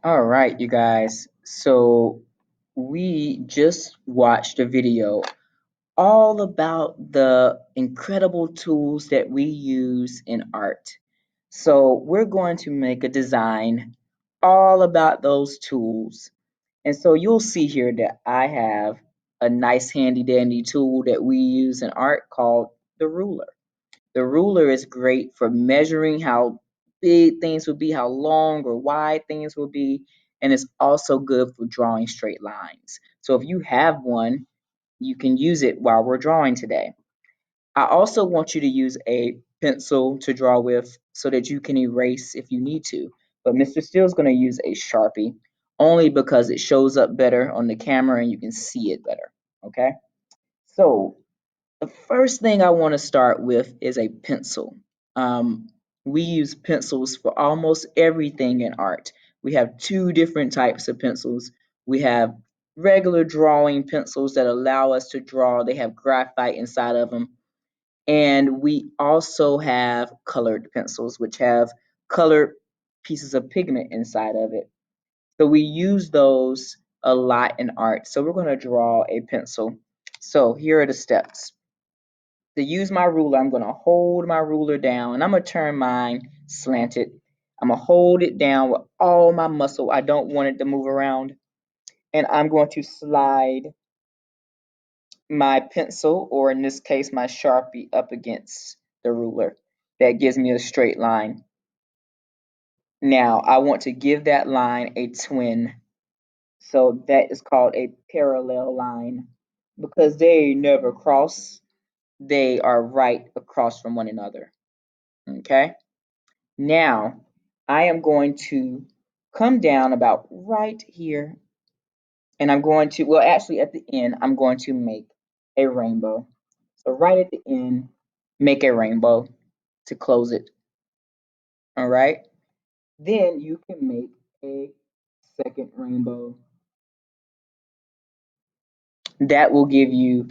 All right, you guys. So we just watched a video all about the incredible tools that we use in art. So we're going to make a design all about those tools. And so you'll see here that I have a nice handy dandy tool that we use in art called the ruler. The ruler is great for measuring how big things will be, how long or wide things will be, and it's also good for drawing straight lines. So if you have one, you can use it while we're drawing today. I also want you to use a pencil to draw with so that you can erase if you need to. But Mr. Steele's going to use a Sharpie only because it shows up better on the camera and you can see it better. Okay? So the first thing I want to start with is a pencil. Um, we use pencils for almost everything in art. We have two different types of pencils. We have regular drawing pencils that allow us to draw, they have graphite inside of them. And we also have colored pencils, which have colored pieces of pigment inside of it. So we use those a lot in art. So we're going to draw a pencil. So here are the steps. To use my ruler, I'm going to hold my ruler down and I'm going to turn mine slanted. I'm going to hold it down with all my muscle. I don't want it to move around. And I'm going to slide my pencil, or in this case, my Sharpie, up against the ruler. That gives me a straight line. Now, I want to give that line a twin. So that is called a parallel line because they never cross. They are right across from one another. Okay? Now, I am going to come down about right here, and I'm going to, well, actually at the end, I'm going to make a rainbow. So right at the end, make a rainbow to close it. All right? Then you can make a second rainbow. That will give you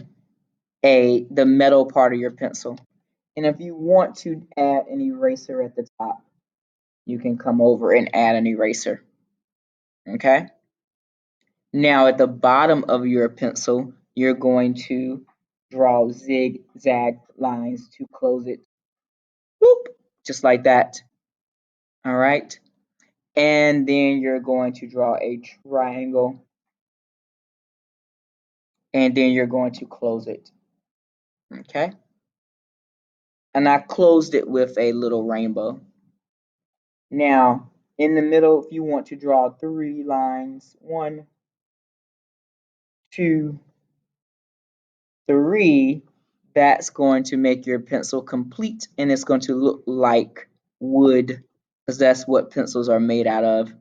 the metal part of your pencil. And if you want to add an eraser at the top, you can come over and add an eraser. Okay? Now at the bottom of your pencil, you're going to draw zigzag lines to close it. Boop, just like that. All right. And then you're going to draw a triangle and then you're going to close it. Okay. And I closed it with a little rainbow. Now, in the middle, if you want to draw three lines, one, two, three, that's going to make your pencil complete and it's going to look like wood because that's what pencils are made out of.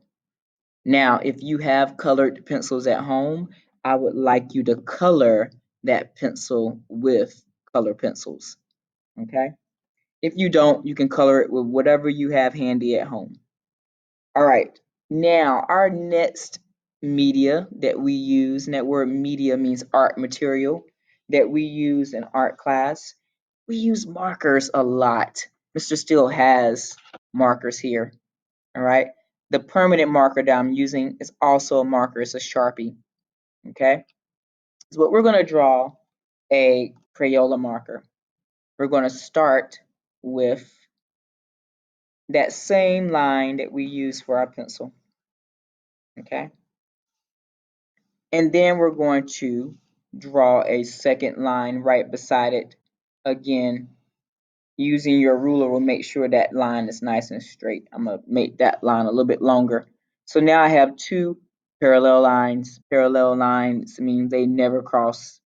Now, if you have colored pencils at home, I would like you to color that pencil with color pencils. Okay? If you don't, you can color it with whatever you have handy at home. All right. Now, our next media that we use, and that word media means art material, that we use in art class, we use markers a lot. Mr. Steele has markers here. All right. The permanent marker that I'm using is also a marker, it's a Sharpie. Okay. So what we're going to draw a Crayola marker. We're going to start with that same line that we use for our pencil. Okay. And then we're going to draw a second line right beside it. Again, using your ruler will make sure that line is nice and straight. I'm going to make that line a little bit longer. So now I have two parallel lines. Parallel lines means they never cross.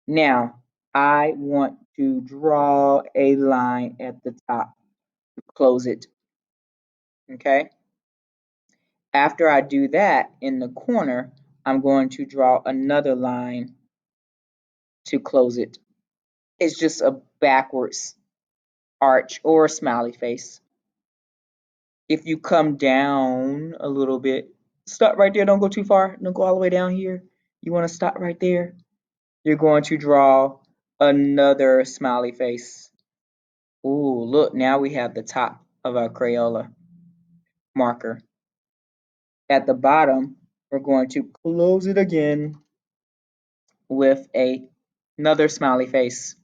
Now, I want to draw a line at the top to close it. Okay? After I do that, in the corner, I'm going to draw another line to close it. It's just a backwards arch or a smiley face. If you come down a little bit, stop right there. Don't go too far. Don't go all the way down here. You want to stop right there. You're going to draw another smiley face. Ooh, look, now we have the top of our Crayola marker. At the bottom, we're going to close it again with another smiley face.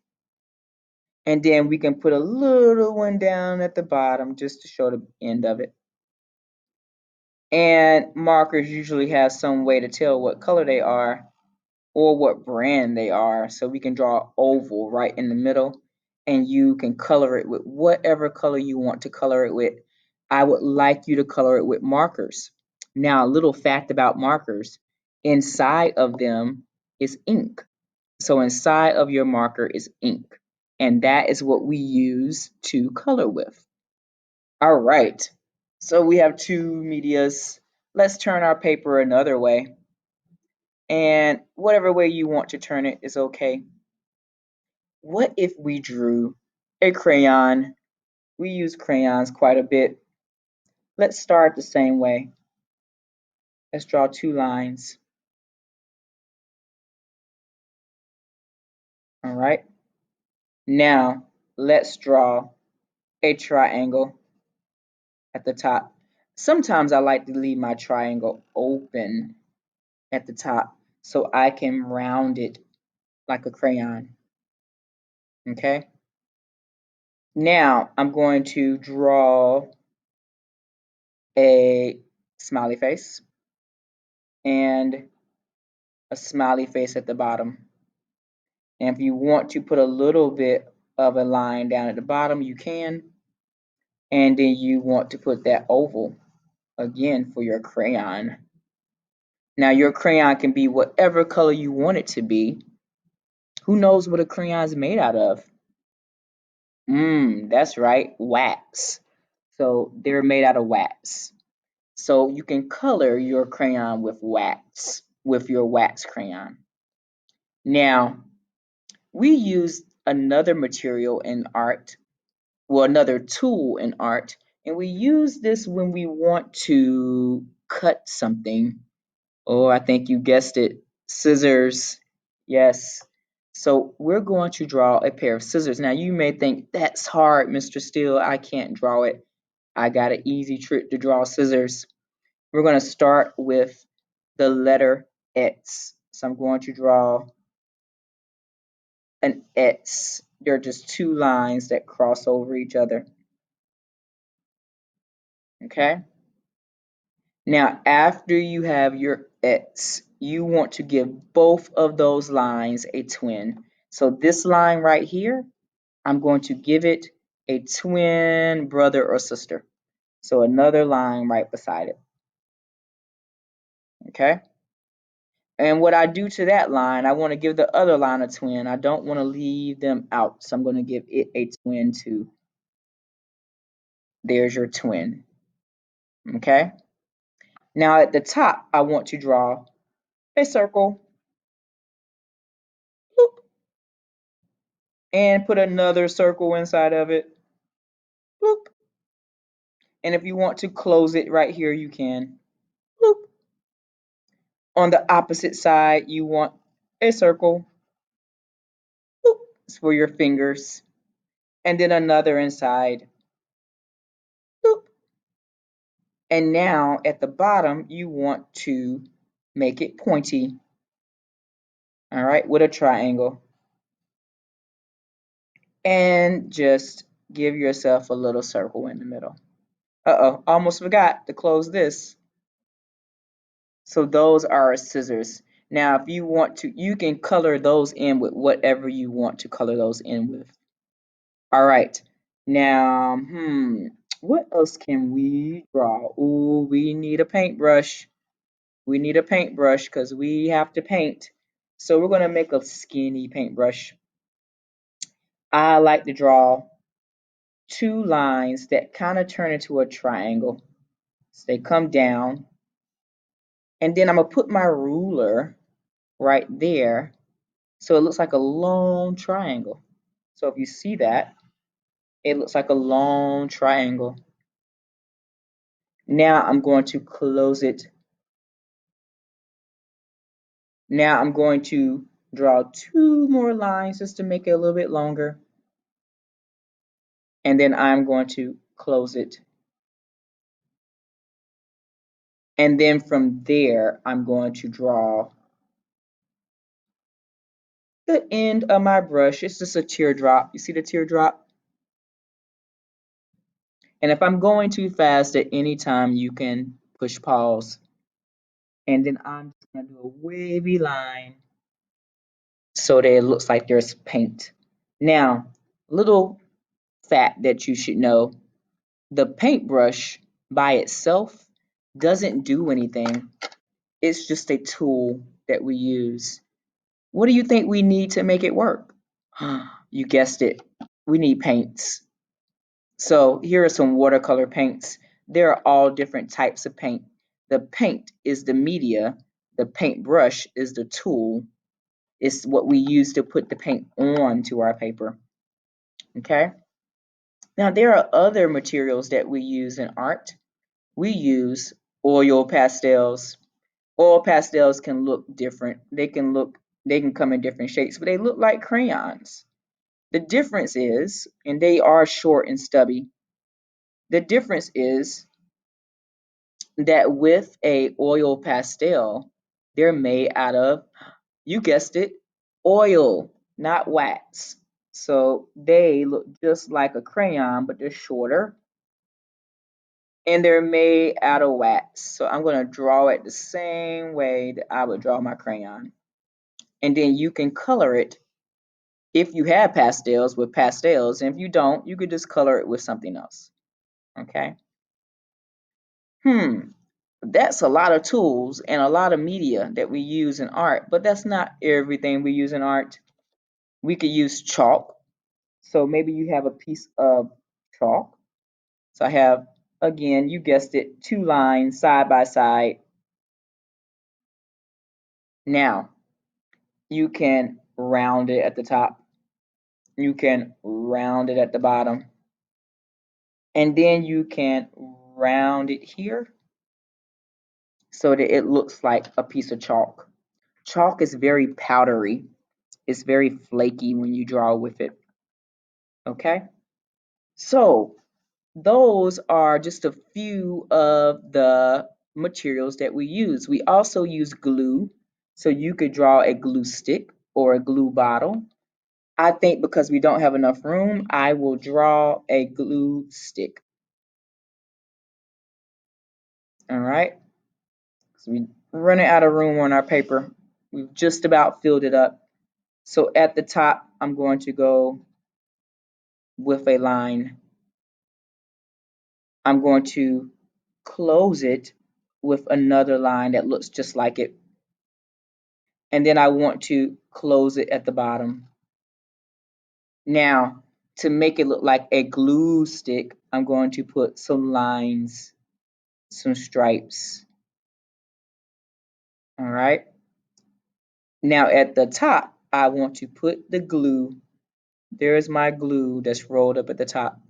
And then we can put a little one down at the bottom just to show the end of it. And markers usually have some way to tell what color they are or what brand they are. So we can draw an oval right in the middle and you can color it with whatever color you want to color it with. I would like you to color it with markers. Now, a little fact about markers, inside of them is ink. So inside of your marker is ink, and that is what we use to color with. All right, so we have two medias. Let's turn our paper another way, and whatever way you want to turn it is okay. What if we drew a crayon? We use crayons quite a bit. Let's start the same way. Let's draw two lines. All right, now let's draw a triangle at the top. Sometimes I like to leave my triangle open at the top so I can round it like a crayon. Okay. Now I'm going to draw a smiley face and a smiley face at the bottom. And if you want to put a little bit of a line down at the bottom, you can. And then you want to put that oval again for your crayon. Now your crayon can be whatever color you want it to be. Who knows what a crayon is made out of? That's right, wax. So they're made out of wax. So you can color your crayon with wax, with your wax crayon. Now, we use another material in art, well, another tool in art, and we use this when we want to cut something. Oh, I think you guessed it, scissors. Yes. So we're going to draw a pair of scissors. Now you may think that's hard, Mr. Steele. I can't draw it. I got an easy trick to draw scissors. We're going to start with the letter X. So I'm going to draw an X. They're just two lines that cross over each other. Okay. Now, after you have your X, you want to give both of those lines a twin. So this line right here, I'm going to give it a twin brother or sister. So another line right beside it. Okay. And what I do to that line, I want to give the other line a twin. I don't want to leave them out. So I'm going to give it a twin too. There's your twin. Okay. Now at the top, I want to draw a circle. Bloop, and put another circle inside of it. Bloop. And if you want to close it right here, you can. Bloop. On the opposite side, you want a circle. Bloop. It's for your fingers. And then another inside. Bloop. And now at the bottom, you want to make it pointy. All right, with a triangle. And just give yourself a little circle in the middle. Uh-oh, almost forgot to close this. So those are scissors. Now, if you want to, you can color those in with whatever you want to color those in with. All right. Now, what else can we draw? Ooh, we need a paintbrush. We need a paintbrush because we have to paint. So we're going to make a skinny paintbrush. I like to draw two lines that kind of turn into a triangle. So they come down. And then I'm going to put my ruler right there so it looks like a long triangle. So if you see that, it looks like a long triangle. Now I'm going to close it. Now I'm going to draw two more lines just to make it a little bit longer. And then I'm going to close it. And then from there, I'm going to draw the end of my brush. It's just a teardrop. You see the teardrop? And if I'm going too fast at any time, you can push pause. And then I'm just going to do a wavy line so that it looks like there's paint. Now, little fact that you should know, the paintbrush by itself doesn't do anything. It's just a tool that we use. What do you think we need to make it work? You guessed it. We need paints. So here are some watercolor paints. There are all different types of paint. The paint is the media. The paintbrush is the tool. It's what we use to put the paint on to our paper. Okay? Now there are other materials that we use in art. We use oil pastels. Oil pastels can look different. They can come in different shapes, but they look like crayons. The difference is, and they are short and stubby, the difference is that with a oil pastel, they're made out of, you guessed it, oil, not wax. So they look just like a crayon, but they're shorter and they're made out of wax. So I'm going to draw it the same way that I would draw my crayon. And then you can color it if you have pastels with pastels. And if you don't, you could just color it with something else. Okay. That's a lot of tools and a lot of media that we use in art, but that's not everything we use in art. We could use chalk. So maybe you have a piece of chalk. So I have, again, you guessed it, two lines side by side. Now, you can round it at the top. You can round it at the bottom. And then you can round it here so that it looks like a piece of chalk. Chalk is very powdery. It's very flaky when you draw with it. Okay? So those are just a few of the materials that we use. We also use glue. So you could draw a glue stick or a glue bottle. I think because we don't have enough room, I will draw a glue stick. All right? So we running out of room on our paper. We've just about filled it up. So at the top, I'm going to go with a line. I'm going to close it with another line that looks just like it. And then I want to close it at the bottom. Now, to make it look like a glue stick, I'm going to put some lines, some stripes. All right. Now at the top, I want to put the glue. There's my glue that's rolled up at the top.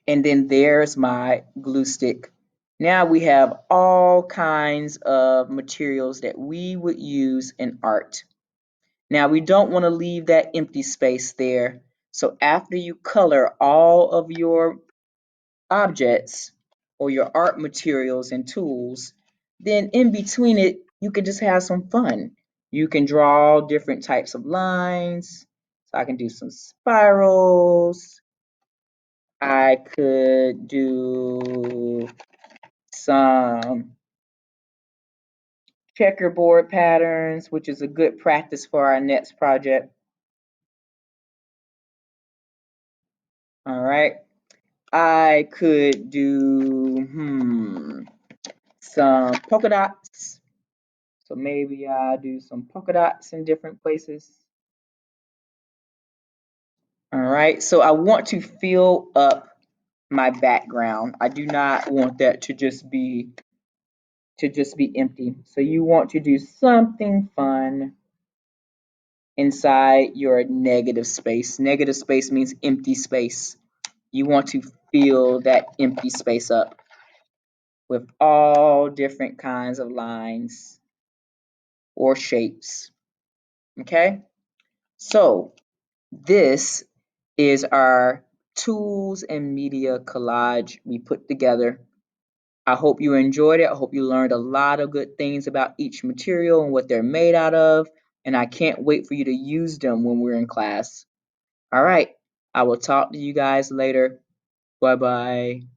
And then there's my glue stick. Now we have all kinds of materials that we would use in art. Now we don't want to leave that empty space there. So after you color all of your objects or your art materials and tools, then in between it, you can just have some fun. You can draw different types of lines. So I can do some spirals. I could do some checkerboard patterns, which is a good practice for our next project. All right. I could do some polka dots. So maybe I do some polka dots in different places. All right. So I want to fill up my background. I do not want that to just be empty. So you want to do something fun inside your negative space. Negative space means empty space. You want to fill that empty space up with all different kinds of lines or shapes. Okay? So this is our tools and media collage we put together I hope you enjoyed it. I hope you learned a lot of good things about each material and what they're made out of. And I can't wait for you to use them when we're in class. All right. I will talk to you guys later. Bye bye.